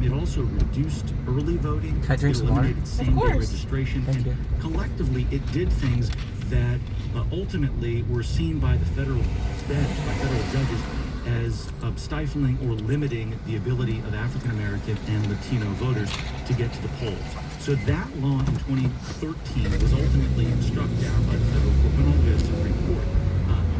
It also reduced early voting. Can I drink it some water? eliminated same-day registration. Thank and you. Collectively, it did things that ultimately were seen by the federal judges as stifling or limiting the ability of African American and Latino voters to get to the polls. So that law in 2013 was ultimately struck down by the federal court, went all the way to the Supreme Court.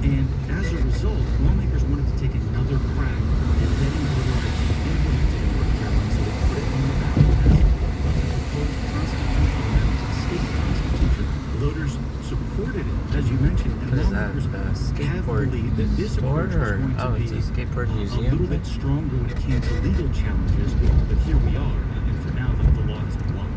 And as a result, lawmakers wanted to take another crack at getting voter ID implemented in North Carolina, so they put it on the ballot as a proposed constitutional amendment to the state constitution. Voters supported it, as you mentioned, and What is that? lawmakers A have skateboard believed that this store, approach was or going to be it's a skateboard a museum little bit stronger when it came to legal challenges, but here we are, and for now the law has been blocked.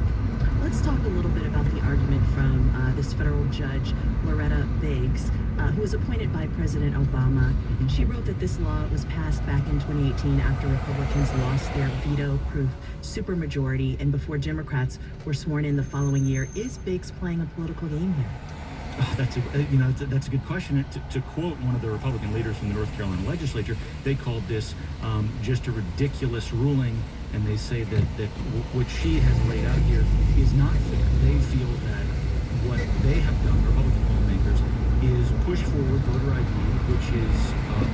Let's talk a little bit about the argument from this federal judge, Loretta Biggs, who was appointed by President Obama. She wrote that this law was passed back in 2018 after Republicans lost their veto-proof supermajority and before Democrats were sworn in the following year. Is Biggs playing a political game here? Oh, that's a good question. To quote one of the Republican leaders from the North Carolina legislature, they called this just a ridiculous ruling, and they say that what she has laid out here is not fair. They feel that what they have done, Republican lawmakers, is push forward voter ID, which is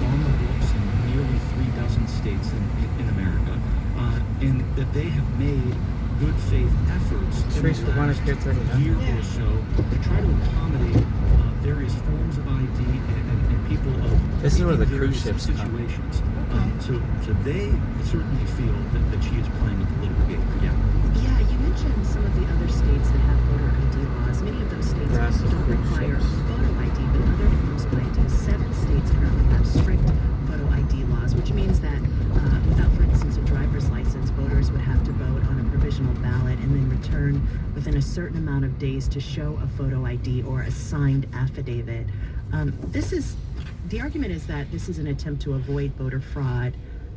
on the books in nearly 36 states in America, and that they have made good faith efforts in the last year or so to try to accommodate various forms of ID and people of this is where the various cruise ships situations. So they certainly feel that she is playing a political game. Yeah. Yeah, you mentioned some of the other states that have voter ID laws. Many of those states don't require photo ID, but other forms of ID. 7 states currently have strict photo ID laws, which means that without, for instance, a driver's license, voters would have to vote on a provisional ballot and then return within a certain amount of days to show a photo ID or a signed affidavit. The argument is that this is an attempt to avoid voter fraud.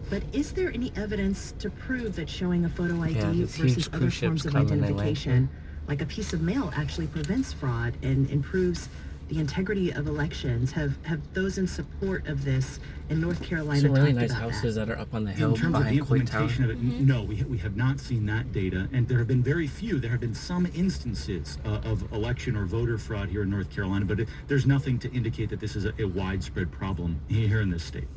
But is there any evidence to prove that showing a photo ID versus other forms of identification, like a piece of mail, actually prevents fraud and improves the integrity of elections? Have those in support of this in North Carolina some really talked nice about houses that are up on the hill in terms of the implementation of it, Mm-hmm. no, we have not seen that data, and there have been very few. There have been some instances of election or voter fraud here in North Carolina, but there's nothing to indicate that this is a widespread problem here in this state.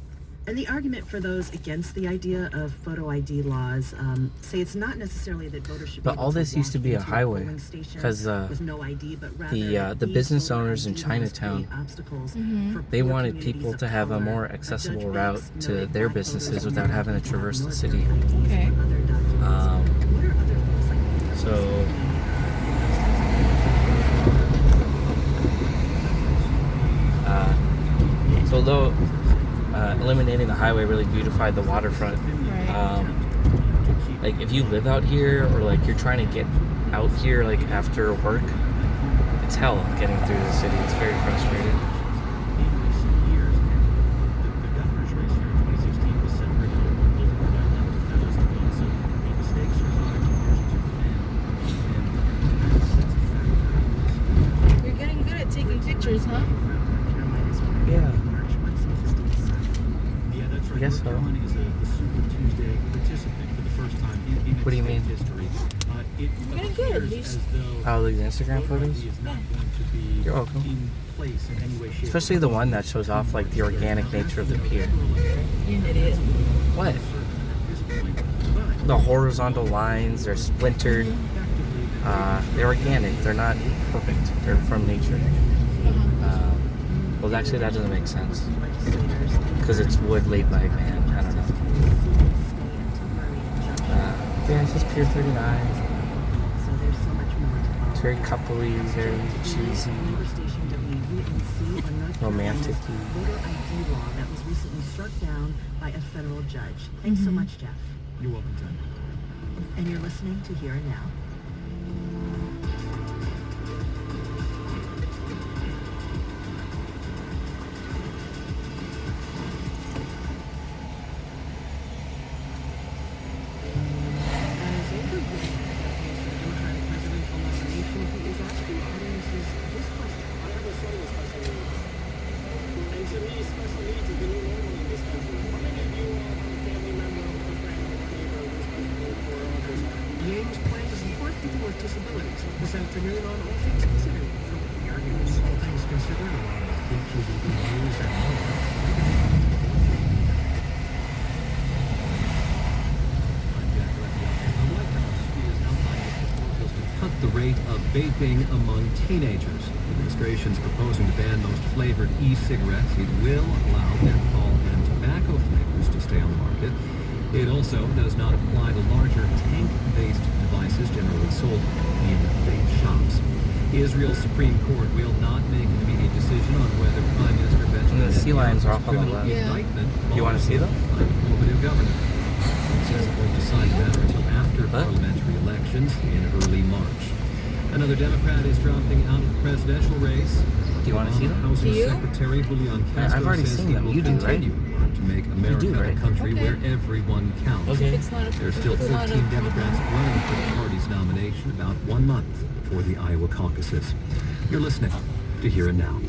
And the argument for those against the idea of photo ID laws say it's not necessarily that voters should. But all this used to be a highway, because no ID, but rather the business owners in Chinatown, they wanted people to have a more accessible route to their businesses without having to traverse the city. Okay. So although eliminating the highway really beautified the waterfront, like if you live out here or like you're trying to get out here like after work, it's hell getting through the city. It's very frustrating. You're getting good at taking pictures, huh? Yeah. Yeah, that's right. I guess so. North Carolina is a Super Tuesday participant for the first time in its What do you mean? history. It Getting good. appears as though Oh, the Instagram photos? is not going to be You're welcome. in place in any way, shape, Especially the one that shows off like the organic nature of the pier. You idiot. What? The horizontal lines, they're splintered. They're organic. They're not perfect. They're from nature. Well, actually, that doesn't make sense. Because it's wood laid by man. I don't know. Yeah, it's just Pier 39. It's very coupley, very cheesy, romantic-y. Voter ID law that was recently struck down by a federal judge. Thanks so much, Jeff. You're welcome, Tim. And you're listening to Here and Now. Yang's plan to support people with disabilities this afternoon on All Things Considered from Pier News. All things considered, a lot of KQED news and more. The White House is outlining proposals to cut the rate of vaping among teenagers. The administration's proposing to ban most flavored e-cigarettes. It will allow menthol and tobacco flavors to stay on the market. It also does not apply to larger tank-based devices generally sold in vape shops. Israel's Supreme Court will not make an immediate decision on whether Prime Minister Benjamin And the sea lions are off on the criminal left. Yeah. indictment You wanna see them? by the new government. It says it won't decide the matter until after parliamentary elections in early March. Another Democrat is dropping out of the presidential race. Do you want to see them? House Do you? Secretary Julian Yeah, Castro I've already says seen he them. will You do, right? continue work to make America right? a country Okay. where everyone counts. Okay. It's not a, There's still it's not 13 a Democrats problem. running for the party's nomination about 1 month before the Iowa caucuses. You're listening to Here and Now.